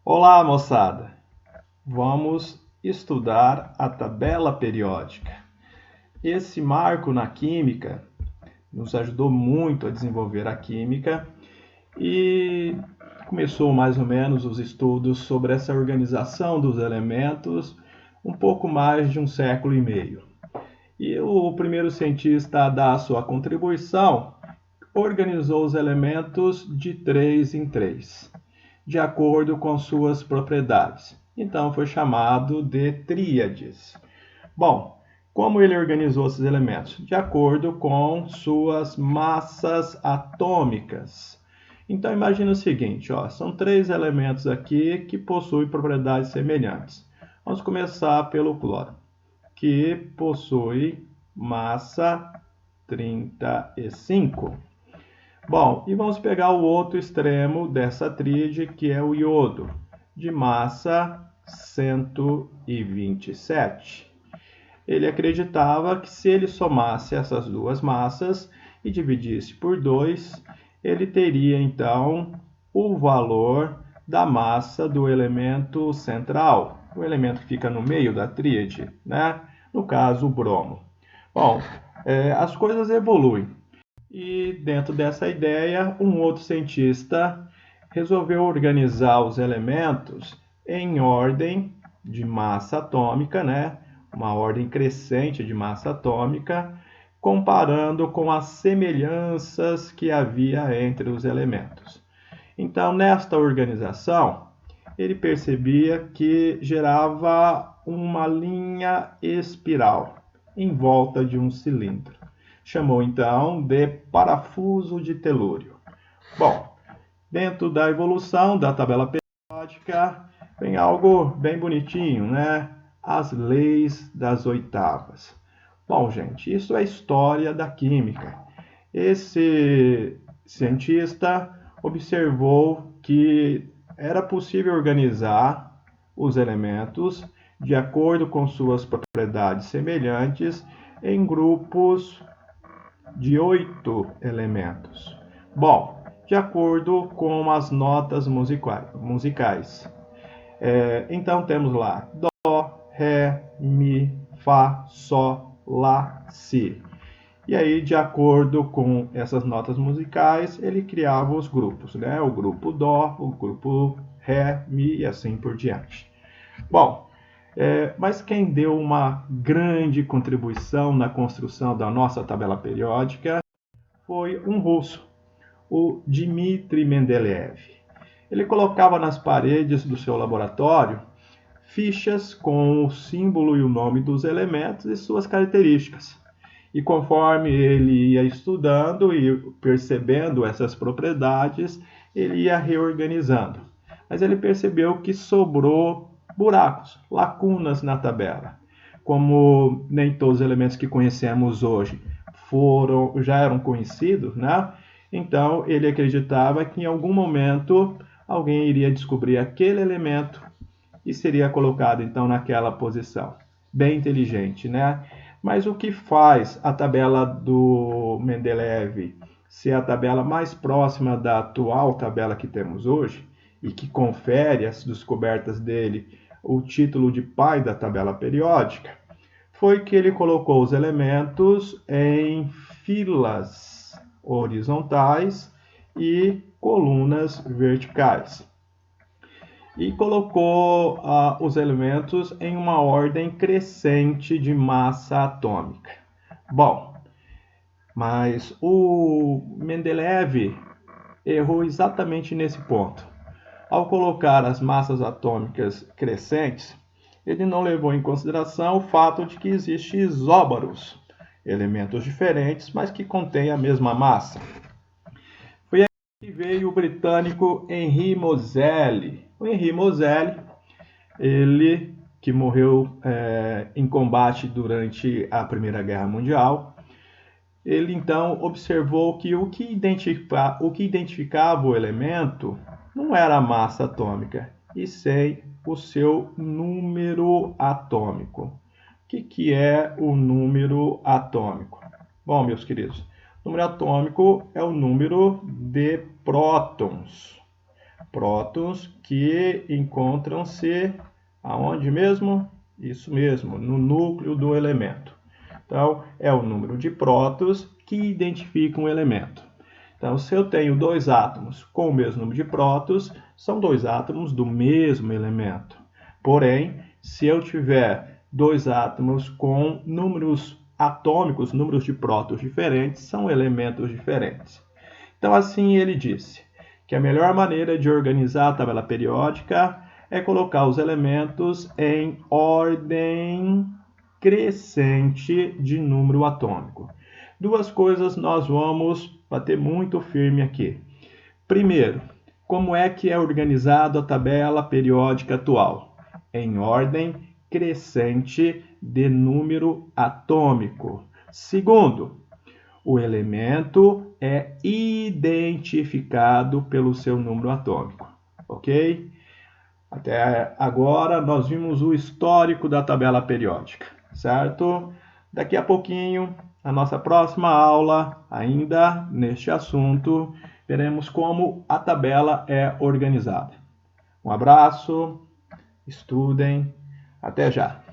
Olá, moçada! Vamos estudar a tabela periódica. Esse marco na química nos ajudou muito a desenvolver a química e começou mais ou menos os estudos sobre essa organização dos elementos um pouco mais de um século e meio. E o primeiro cientista a dar a sua contribuição organizou os elementos de 3 em 3, de acordo com suas propriedades. Então foi chamado de tríades. Bom, como ele organizou esses elementos? De acordo com suas massas atômicas. Então imagine o seguinte, são 3 elementos aqui que possuem propriedades semelhantes. Vamos começar pelo cloro, que possui massa 35. Bom, e vamos pegar o outro extremo dessa tríade, que é o iodo, de massa 127. Ele acreditava que se ele somasse essas duas massas e dividisse por 2, ele teria então o valor da massa do elemento central, o elemento que fica no meio da tríade, né? No caso, o bromo. Bom, as coisas evoluem. E dentro dessa ideia, um outro cientista resolveu organizar os elementos em ordem de massa atômica, né? Uma ordem crescente de massa atômica, comparando com as semelhanças que havia entre os elementos. Então, nesta organização, ele percebia que gerava uma linha espiral em volta de um cilindro. Chamou então de parafuso de telúrio. Bom, dentro da evolução da tabela periódica vem algo bem bonitinho, né? As leis das oitavas. Bom, gente, isso é história da química. Esse cientista observou que era possível organizar os elementos de acordo com suas propriedades semelhantes em grupos de 8 elementos. Bom, de acordo com as notas musicais. Então temos lá Dó, Ré, Mi, Fá, Sol, Lá, Si. E aí, de acordo com essas notas musicais, ele criava os grupos, né? O grupo Dó, o grupo Ré, Mi e assim por diante. Bom, mas quem deu uma grande contribuição na construção da nossa tabela periódica foi um russo, o Dmitri Mendeleev. Ele colocava nas paredes do seu laboratório fichas com o símbolo e o nome dos elementos e suas características. E conforme ele ia estudando e percebendo essas propriedades, ele ia reorganizando. Mas ele percebeu que sobrou buracos, lacunas na tabela. Como nem todos os elementos que conhecemos hoje já eram conhecidos, né? Então ele acreditava que em algum momento alguém iria descobrir aquele elemento e seria colocado então naquela posição. Bem inteligente, né? Mas o que faz a tabela do Mendeleev ser a tabela mais próxima da atual tabela que temos hoje e que confere às descobertas dele o título de pai da tabela periódica, foi que ele colocou os elementos em filas horizontais e colunas verticais. E colocou os elementos em uma ordem crescente de massa atômica. Bom, mas o Mendeleev errou exatamente nesse ponto. Ao colocar as massas atômicas crescentes, ele não levou em consideração o fato de que existem isóbaros, elementos diferentes, mas que contêm a mesma massa. Foi aí que veio o britânico Henry Moseley. O Henry Moseley, ele que morreu em combate durante a Primeira Guerra Mundial, ele então observou que o que identificava o elemento não era a massa atômica, e sim o seu número atômico. O que é o número atômico? Bom, meus queridos, o número atômico é o número de prótons. prótons que encontram-se aonde mesmo? Isso mesmo, no núcleo do elemento. Então, é o número de prótons que identifica um elemento. Então, se eu tenho dois átomos com o mesmo número de prótons, são dois átomos do mesmo elemento. Porém, se eu tiver dois átomos com números atômicos, números de prótons diferentes, são elementos diferentes. Então, assim ele disse que a melhor maneira de organizar a tabela periódica é colocar os elementos em ordem crescente de número atômico. Duas coisas nós vamos bater muito firme aqui. Primeiro, como é que é organizado a tabela periódica atual? Em ordem crescente de número atômico. Segundo, o elemento é identificado pelo seu número atômico, ok? Até agora nós vimos o histórico da tabela periódica, certo? Daqui a pouquinho, na nossa próxima aula, ainda neste assunto, veremos como a tabela é organizada. Um abraço, estudem, até já!